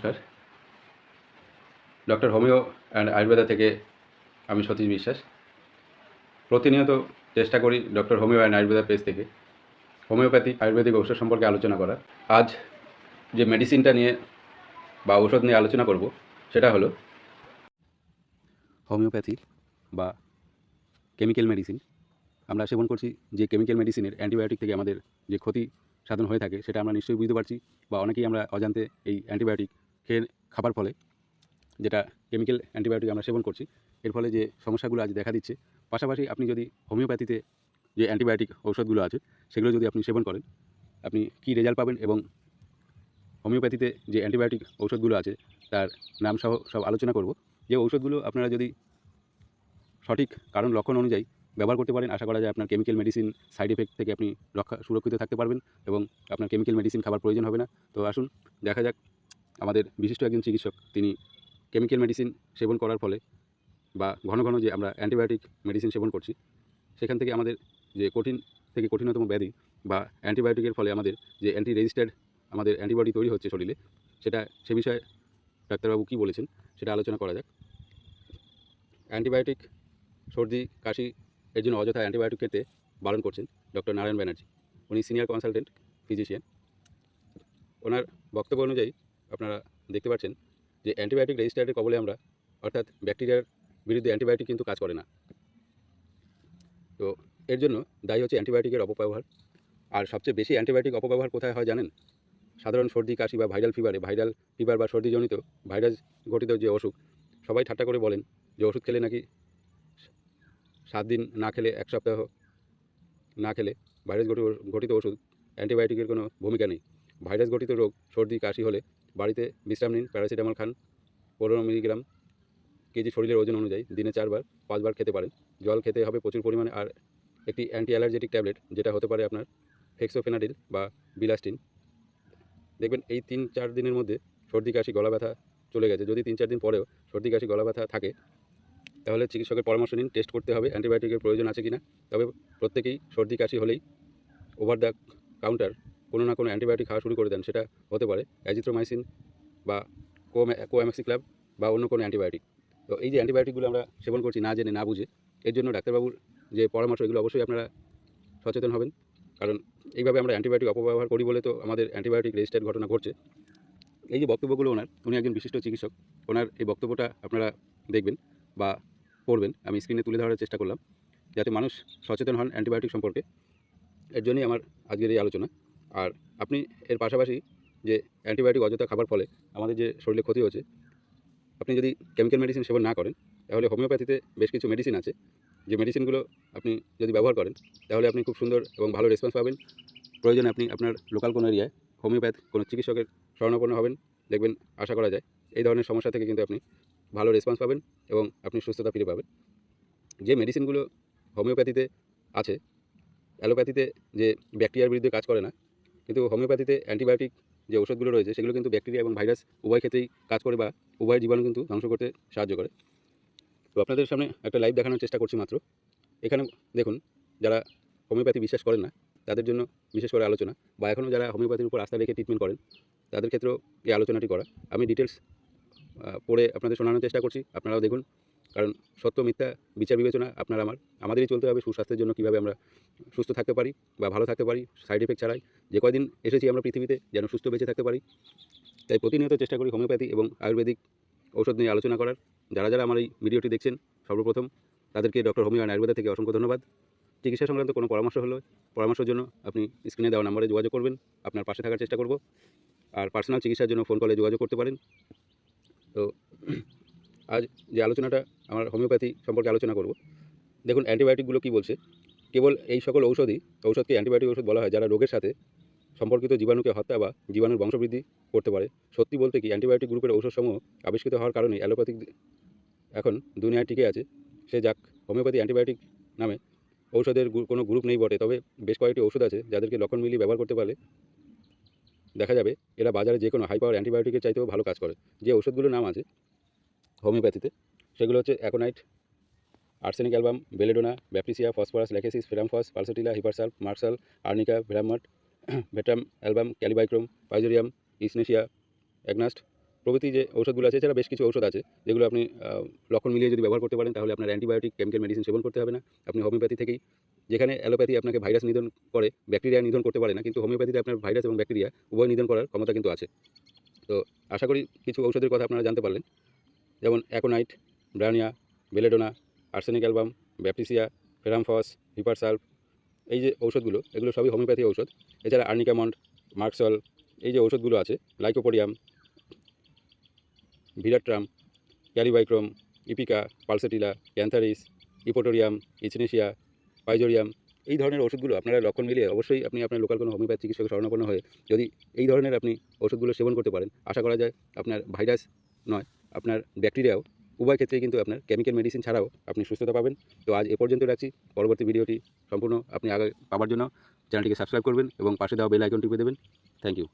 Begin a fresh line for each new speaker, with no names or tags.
নমস্কার। Doctor homeo and Ayurveda থেকে আমি সতীশ বিশ্বাস। প্রতিনিয়ত চেষ্টা করি doctor homeo and Ayurveda page থেকে হোমিওপ্যাথিক আয়ুর্বেদিক ঔষধ সম্পর্কে আলোচনা করার। আজ যে মেডিসিনটা নিয়ে বা ঔষধ নিয়ে আলোচনা করব সেটা হলো হোমিওপ্যাথি বা কেমিক্যাল মেডিসিন। আমরা সেবন করছি যে কেমিক্যাল মেডিসিনের অ্যান্টিবায়োটিক থেকে আমাদের যে ক্ষতি সাধন হয়ে থাকে সেটা আমরা নিশ্চয়ই বুঝতে পারছি, বা অনেকেই আমরা অজান্তে এই অ্যান্টিবায়োটিক খেয়ে খাবার ফলে, যেটা কেমিক্যাল অ্যান্টিবায়োটিক আমরা সেবন করছি, এর ফলে যে সমস্যাগুলো আজ দেখা দিচ্ছে। পাশাপাশি আপনি যদি হোমিওপ্যাথিতে যে অ্যান্টিবায়োটিক ঔষধগুলো আছে সেগুলো যদি আপনি সেবন করেন, আপনি কী রেজাল্ট পাবেন, এবং হোমিওপ্যাথিতে যে অ্যান্টিবায়োটিক ঔষধগুলো আছে তার নাম সহ সব আলোচনা করব। যে ঔষধগুলো আপনারা যদি সঠিক কারণ লক্ষণ অনুযায়ী ব্যবহার করতে পারেন, আশা করা যায় আপনার কেমিক্যাল মেডিসিন সাইড এফেক্ট থেকে আপনি সুরক্ষিত থাকতে পারবেন এবং আপনার কেমিক্যাল মেডিসিন খাবার প্রয়োজন হবে না। তো আসুন দেখা যাক আমাদের বিশিষ্ট একজন চিকিৎসক তিনি কেমিক্যাল মেডিসিন সেবন করার ফলে বা ঘন ঘন যে আমরা অ্যান্টিবায়োটিক মেডিসিন সেবন করছি সেখান থেকে আমাদের যে কঠিন থেকে কঠিনতম ব্যাধি বা অ্যান্টিবায়োটিকের ফলে আমাদের যে অ্যান্টি রেজিস্ট্যান্ট আমাদের অ্যান্টিবডি তৈরি হচ্ছে শরীরে, সে বিষয়ে ডাক্তারবাবু কী বলেছেন সেটা আলোচনা করা যাক। অ্যান্টিবায়োটিক সর্দি কাশি এর জন্য অযথা অ্যান্টিবায়োটিক খেতে বারণ করছেন ডক্টর নারায়ণ ব্যানার্জি। উনি সিনিয়র কনসালটেন্ট ফিজিশিয়ান। ওনার বক্তব্য অনুযায়ী আপনারা দেখতে পাচ্ছেন যে অ্যান্টিবায়োটিক রেজিস্ট্যান্টের কবলে আমরা, অর্থাৎ ব্যাকটেরিয়ার বিরুদ্ধে অ্যান্টিবায়োটিক কিন্তু কাজ করে না। তো এর জন্য দায়ী হচ্ছে অ্যান্টিবায়োটিকের অপব্যবহার। আর সবচেয়ে বেশি অ্যান্টিবায়োটিক অপব্যবহার কোথায় হয় জানেন? সাধারণ সর্দি কাশি বা ভাইরাল ফিভার বা সর্দিজনিত ভাইরাস ঘটিত যে অসুখ, সবাই ঠাট্টা করে বলেন যে ওষুধ খেলে নাকি 7 দিন না খেলে, 1 সপ্তাহ না খেলে ভাইরাস ঘটিত ওষুধ অ্যান্টিবায়োটিকের কোনো ভূমিকা নেই। ভাইরাস ঘটিত রোগ সর্দি কাশি হলে বাড়িতে বিশ্রাম নিন, প্যারাসিটামল খান 15 মিলিগ্রাম কেজি শরীরের ওজন অনুযায়ী দিনে 4 বার 5 বার খেতে পারেন। জল খেতে হবে প্রচুর পরিমাণে। আর একটি অ্যান্টি অ্যালার্জেটিক ট্যাবলেট যেটা হতে পারে আপনার ফেক্সোফেনাডিল বা বিলাস্টিন। দেখবেন এই 3-4 দিনের মধ্যে সর্দি কাশি গলা ব্যথা চলে গেছে। যদি 3-4 দিন পরেও সর্দি কাশি গলা ব্যথা থাকে তাহলে চিকিৎসকের পরামর্শ নিন, টেস্ট করতে হবে অ্যান্টিবায়োটিকের প্রয়োজন আছে কিনা। তবে প্রত্যেকেই সর্দি কাশি হলেই ওভার দ্য কাউন্টার কোনো না কোনো অ্যান্টিবায়োটিক খাওয়া শুরু করে দেন। সেটা হতে পারে অ্যাজিথ্রোমাইসিন বা কোঅ্যামাক্সিক্লাব বা অন্য কোনো অ্যান্টিবায়োটিক। তো এই যে অ্যান্টিবায়োটিকগুলো আমরা সেবন করছি না জেনে না বুঝে, এর জন্য ডাক্তারবাবুর যে পরামর্শ এগুলো অবশ্যই আপনারা সচেতন হবেন। কারণ এইভাবে আমরা অ্যান্টিবায়োটিক অপব্যবহার করি বলে তো আমাদের অ্যান্টিবায়োটিক রেজিস্ট্যান্ট ঘটনা ঘটছে। এই যে বক্তব্যগুলো উনি একজন বিশিষ্ট চিকিৎসক, ওনার এই বক্তব্যটা আপনারা দেখবেন বা পড়বেন। আমি স্ক্রিনে তুলে ধরার চেষ্টা করলাম যাতে মানুষ সচেতন হন অ্যান্টিবায়োটিক সম্পর্কে। এর জন্যই আমার আজকের এই আলোচনা। আর আপনি এর পাশাপাশি যে অ্যান্টিবায়োটিক অযথা খাবার ফলে আমাদের যে শরীরে ক্ষতি হচ্ছে, আপনি যদি কেমিক্যাল মেডিসিন সেবন না করেন তাহলে হোমিওপ্যাথিতে বেশ কিছু মেডিসিন আছে, যে মেডিসিনগুলো আপনি যদি ব্যবহার করেন তাহলে আপনি খুব সুন্দর এবং ভালো রেসপন্স পাবেন। প্রয়োজনে আপনি আপনার লোকাল কোনো এরিয়ায় হোমিওপ্যাথ কোনো চিকিৎসকের শরণাপন্ন হবেন। দেখবেন আশা করা যায় এই ধরনের সমস্যা থেকে কিন্তু আপনি ভালো রেসপন্স পাবেন এবং আপনি সুস্থতা ফিরে পাবেন। যে মেডিসিনগুলো হোমিওপ্যাথিতে আছে, অ্যালোপ্যাথিতে যে ব্যাকটেরিয়ার বিরুদ্ধে কাজ করে না, কিন্তু হোমিওপ্যাথিতে অ্যান্টিবায়োটিক যে ওষুধগুলো রয়েছে সেগুলো কিন্তু ব্যাকটেরিয়া এবং ভাইরাস উভয় ক্ষেত্রেই কাজ করে, বা উভয় জীবাণু কিন্তু ধ্বংস করতে সাহায্য করে। তো আপনাদের সামনে একটা লাইভ দেখানোর চেষ্টা করছি মাত্র। এখানে দেখুন, যারা হোমিওপ্যাথি বিশ্বাস করেন না তাদের জন্য বিশেষ করে আলোচনা, বা এখনও যারা হোমিওপ্যাথির উপর আস্থা রেখে ট্রিটমেন্ট করেন তাদের ক্ষেত্রেও এই আলোচনাটি করা। আমি ডিটেলস পড়ে আপনাদের শোনানোর চেষ্টা করছি, আপনারাও দেখুন। কারণ সত্য মিথ্যা বিচার বিবেচনা আমাদেরই চলতে হবে। সুস্বাস্থ্যের জন্য কীভাবে আমরা সুস্থ থাকতে পারি বা ভালো থাকতে পারি সাইড এফেক্ট ছাড়াই, যে কয়দিন এসেছি আমরা পৃথিবীতে যেন সুস্থ বেঁচে থাকতে পারি। তাই প্রতিনিয়ত চেষ্টা করি হোমিওপ্যাথি এবং আয়ুর্বেদিক ঔষধ নিয়ে আলোচনা করার। যারা যারা আমার এই ভিডিওটি দেখছেন সর্বপ্রথম তাদেরকে ডক্টর হোমিও অ্যান্ড আয়ুর্বেদা থেকে অসংখ্য ধন্যবাদ। চিকিৎসা সংক্রান্ত কোনো পরামর্শের জন্য আপনি স্ক্রিনে দেওয়া নম্বরে যোগাযোগ করবেন, আপনার পাশে থাকার চেষ্টা করব। আর পার্সোনাল চিকিৎসার জন্য ফোন কলে যোগাযোগ করতে পারেন। তো আজ যে আলোচনাটা আমার হোমিওপ্যাথি সম্পর্কে আলোচনা করব, দেখুন অ্যান্টিবায়োটিকগুলো কী বলছে। কেবল এই সকল ঔষধকে অ্যান্টিবায়োটিক ওষুধ বলা হয় যারা রোগের সাথে সম্পর্কিত জীবাণুকে হত্যা বা জীবাণুর বংশবৃদ্ধি করতে পারে। সত্যি বলতে কি, অ্যান্টিবায়োটিক গ্রুপের ঔষধসমূহ আবিষ্কৃত হওয়ার কারণে অ্যালোপ্যাথিক এখন দুনিয়ায় টিকে আছে। সে যাক, হোমিওপ্যাথি অ্যান্টিবায়োটিক নামে ঔষধের কোনো গ্রুপ নেই বটে, তবে বেশ কয়েকটি ওষুধ আছে যাদেরকে লক্ষণ মিলিয়ে ব্যবহার করতে পারলে দেখা যাবে এরা বাজারে যে কোনো হাই পাওয়ার অ্যান্টিবায়োটিকের চাইতেও ভালো কাজ করে। যে ওষুধগুলোর নাম আছে হোমিওপ্যাথিতে সেগুলো হচ্ছে aconite, arsenic album, belladonna, baptisia, phosphorus, lachesis, ferrum phos, pulsatilla, hepar sulph, merc sol, arnica, ভেরামাট, ভেটাম অ্যালবাম, ক্যালিবাইক্রোম, পাইজোরিয়াম, ইসনেশিয়া, অ্যাগনাস্ট, প্রভৃতি যে ঔষধগুলো আছে, এছাড়া বেশ কিছু ঔষধ আছে যেগুলো আপনি লক্ষণ মিলিয়ে যদি ব্যবহার করতে পারেন তাহলে আপনার অ্যান্টিবায়োটিক কেমিক্যাল মেডিসিন সেবন করতে হবে না। আপনি হোমিওপ্যাথি থেকেই, যেখানে অ্যালোপ্যাথি আপনাকে ভাইরাস নিধন করে, ব্যাকটেরিয়া নিধন করতে পারে না, কিন্তু হোমিওপ্যাথিতে আপনার ভাইরাস এবং ব্যাকটেরিয়া উভয় নিধন করার ক্ষমতা কিন্তু আছে। তো আশা করি কিছু ঔষধের কথা আপনারা জানতে পারলেন, যেমন aconite, bryonia, belladonna, arsenic album, baptisia, ferrum phos, hepar sulph, এই যে ঔষধগুলো এগুলো সবই হোমিওপ্যাথি ঔষধ। এছাড়া আর্নিকামন্ড, মার্কসল, এই যে ঔষধগুলো আছে, লাইকোপোডিয়াম, ভিরাট্রাম, ক্যারিবাইক্রোম, ইপিকা, পালসেটিলা, ক্যান্থারিস, ইপোটোরিয়াম, ইচনেশিয়া, পাইজোরিয়াম, এই ধরনের ওষুধগুলো আপনারা লক্ষণ মিলিয়ে অবশ্যই আপনি আপনার লোকাল কোনো হোমিওপ্যাথি চিকিৎসকের শরণাপন্ন হয়ে যদি এই ধরনের আপনি ওষুধগুলো সেবন করতে পারেন, আশা করা যায় আপনার ভাইরাস নয়, আপনার ব্যাকটেরিয়াও, উভয় ক্ষেত্রেই কিন্তু আপনার কেমিক্যাল মেডিসিন ছাড়াও আপনি সুস্থতা পাবেন। তো আজ এ পর্যন্ত রাখছি। পরবর্তী ভিডিওটি সম্পূর্ণ আপনি আগে পাওয়ার জন্য চ্যানেলটিকে সাবস্ক্রাইব করবেন এবং পাশে দেওয়া বেল আইকন টিপে দেবেন। Thank you.